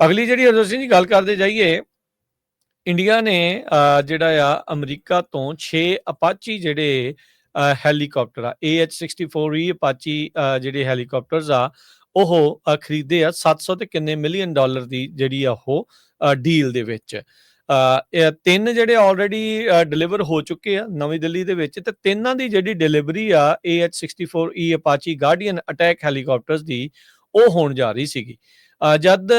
ਅਗਲੀ ਜਿਹੜੀ ਅਸੀਂ ਜੀ ਗੱਲ ਕਰਦੇ ਜਾਈਏ, ਇੰਡੀਆ ਨੇ ਜਿਹੜਾ ਆ ਅਮਰੀਕਾ ਤੋਂ 6 ਅਪਾਚੀ ਜਿਹੜੇ ਹੈਲੀਕਾਪਟਰ ਆ, AH-64E ਅਪਾਚੀ ਜਿਹੜੇ ਹੈਲੀਕਾਪਟਰਸ ਆ ਉਹ ਖਰੀਦੇ ਆ 700 ਤੇ ਕਿੰਨੇ ਮਿਲੀਅਨ ਡਾਲਰ ਦੀ ਜਿਹੜੀ ਆ ਉਹ ਡੀਲ ਦੇ ਵਿੱਚ। ਇਹ 3 ਜਿਹੜੇ ਆਲਰੇਡੀ ਡਿਲੀਵਰ ਹੋ ਚੁੱਕੇ ਆ ਨਵੀਂ ਦਿੱਲੀ ਦੇ ਵਿੱਚ, ਤੇ 3 ਦੀ ਜਿਹੜੀ ਡਿਲੀਵਰੀ ਆ AH-64E ਅਪਾਚੀ ਗਾਰਡੀਅਨ ਅਟੈਕ ਹੈਲੀਕਾਪਟਰਸ ਦੀ ਉਹ ਹੋਣ ਜਾ ਰਹੀ ਸੀਗੀ। ਜਦ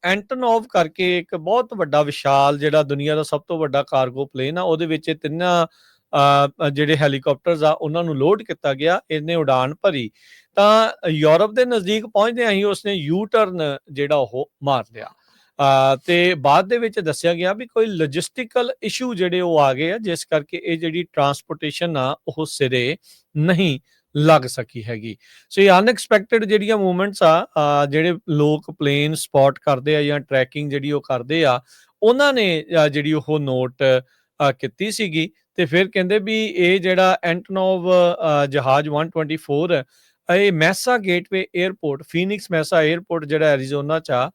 ਐਂਟਨੋਵ ਕਰਕੇ ਇੱਕ ਬਹੁਤ ਵੱਡਾ ਵਿਸ਼ਾਲ ਜਿਹੜਾ ਦੁਨੀਆ ਦਾ ਸਭ ਤੋਂ ਵੱਡਾ ਕਾਰਗੋ ਪਲੇਨ ਆ, ਉਹਦੇ ਵਿੱਚ ਇਹ 3 ਜਿਹੜੇ ਹੈਲੀਕਾਪਟਰਸ ਆ ਉਹਨਾਂ ਨੂੰ ਲੋਡ ਕੀਤਾ ਗਿਆ, ਇਹਨੇ ਉਡਾਨ ਭਰੀ ਤਾਂ ਯੂਰਪ ਦੇ ਨਜ਼ਦੀਕ ਪਹੁੰਚਦਿਆਂ ਹੀ ਉਸਨੇ ਯੂ ਟਰਨ ਜਿਹੜਾ ਉਹ ਮਾਰ ਲਿਆ। ਤੇ ਬਾਅਦ ਦੇ ਵਿੱਚ ਦੱਸਿਆ ਗਿਆ ਵੀ ਕੋਈ ਲੌਜਿਸਟਿਕਲ ਇਸ਼ੂ ਜਿਹੜੇ ਉਹ ਆ ਗਏ ਆ, ਜਿਸ ਕਰਕੇ ਇਹ ਜਿਹੜੀ ਟਰਾਂਸਪੋਰਟੇਸ਼ਨ ਆ ਉਹ ਸਿਰੇ ਨਹੀਂ ਲੱਗ ਸਕੀ ਹੈਗੀ। ਸੋ ਇਹ ਅਨਐਕਸਪੈਕਟਡ ਜਿਹੜੀਆਂ ਮੂਵਮੈਂਟਸ ਆ, ਜਿਹੜੇ ਲੋਕ ਪਲੇਨ ਸਪੌਟ ਕਰਦੇ ਆ ਜਾਂ ਟਰੈਕਿੰਗ ਜਿਹੜੀ ਉਹ ਕਰਦੇ ਆ, ਉਹਨਾਂ ਨੇ ਜਿਹੜੀ ਉਹ ਨੋਟ ਕੀਤੀ ਸੀਗੀ। ਤੇ ਫਿਰ ਕਹਿੰਦੇ ਵੀ ਇਹ ਜਿਹੜਾ ਐਂਟਨੋਵ ਜਹਾਜ਼ 124 ਇਹ ਮੈਸਾ ਗੇਟਵੇ 에ਅਰਪੋਰਟ, ਫੀਨਿਕਸ ਮੈਸਾ 에ਅਰਪੋਰਟ ਜਿਹੜਾ ਐਰੀਜ਼ੋਨਾ 'ਚ ਆ,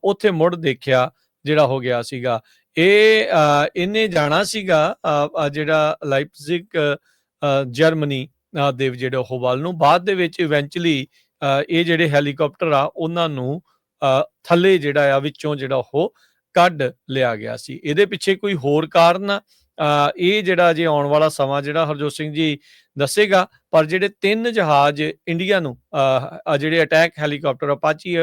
ਉੱਥੇ ਮੁੜ ਦੇਖਿਆ ਜਿਹੜਾ ਹੋ ਗਿਆ ਸੀਗਾ। ਇਹਨੇ ਜਾਣਾ ਸੀਗਾ ਜਿਹੜਾ ਲਾਈਪਜ਼ਿਗ ਜਰਮਨੀ ਦੇ ਜਿਹੜੇ ਉਹ ਵੱਲ ਨੂੰ। ਬਾਅਦ ਦੇ ਵਿੱਚ ਇਵੈਂਚੁਅਲੀ ਇਹ ਜਿਹੜੇ ਹੈਲੀਕਾਪਟਰ ਆ ਉਹਨਾਂ ਨੂੰ ਥੱਲੇ ਜਿਹੜਾ ਆ ਵਿੱਚੋਂ ਜਿਹੜਾ ਉਹ ਕੱਢ ਲਿਆ ਗਿਆ ਸੀ। ਇਹਦੇ ਪਿੱਛੇ ਕੋਈ ਹੋਰ ਕਾਰਨ ਆ, ਇਹ ਜਿਹੜਾ ਜੇ ਆਉਣ ਵਾਲਾ ਸਮਾਂ ਜਿਹੜਾ ਹਰਜੋਤ ਸਿੰਘ ਜੀ ਦੱਸੇਗਾ। ਪਰ ਜਿਹੜੇ 3 ਜਹਾਜ਼ ਇੰਡੀਆ ਨੂੰ ਜਿਹੜੇ attack helicopter Apache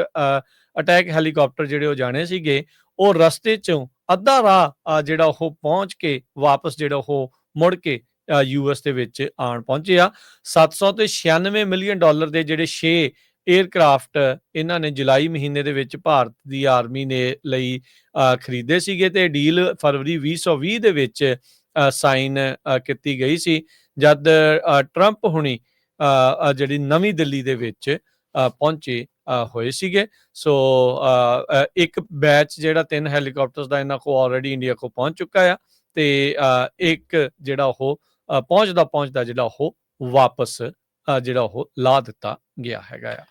attack helicopter ਜਿਹੜੇ ਉਹ ਜਾਣੇ ਸੀਗੇ, ਉਹ ਰਸਤੇ 'ਚੋਂ ਅੱਧਾ ਰਾਹ ਜਿਹੜਾ ਉਹ ਪਹੁੰਚ ਕੇ ਵਾਪਸ ਜਿਹੜਾ ਉਹ ਮੁੜ ਕੇ US ਦੇ ਵਿੱਚ ਆਣ ਪਹੁੰਚੇ ਆ। 796 ਮਿਲੀਅਨ ਡਾਲਰ ਦੇ ਜਿਹੜੇ 6 에ਅਰਕ੍ਰਾਫਟ ਇਹਨਾਂ ਨੇ ਜੁਲਾਈ ਮਹੀਨੇ ਦੇ ਵਿੱਚ ਭਾਰਤ ਦੀ ਆਰਮੀ ਨੇ ਲਈ ਖਰੀਦੇ ਸੀਗੇ, ਤੇ ਡੀਲ ਫਰਵਰੀ 2020 ਦੇ ਵਿੱਚ ਸਾਈਨ ਕੀਤੀ ਗਈ ਸੀ, ਜਦ ਟਰੰਪ ਹੁਣੀ ਜਿਹੜੀ ਨਵੀਂ ਦਿੱਲੀ ਦੇ ਵਿੱਚ ਪਹੁੰਚੇ ਹੋਏ ਸੀਗੇ। ਸੋ ਇੱਕ ਬੈਚ ਜਿਹੜਾ 3 ਹੈਲੀਕਾਪਟਰਸ ਦਾ ਇਹਨਾਂ ਕੋਲ ਆਲਰੇਡੀ ਇੰਡੀਆ ਕੋਲ ਪਹੁੰਚ ਚੁੱਕਾ ਆ, ਤੇ ਇੱਕ ਜਿਹੜਾ ਉਹ ਪਹੁੰਚਦਾ ਜਿਹੜਾ ਉਹ ਵਾਪਸ ਜਿਹੜਾ ਉਹ ਲਾ ਦਿੱਤਾ ਗਿਆ ਹੈਗਾ ਆ।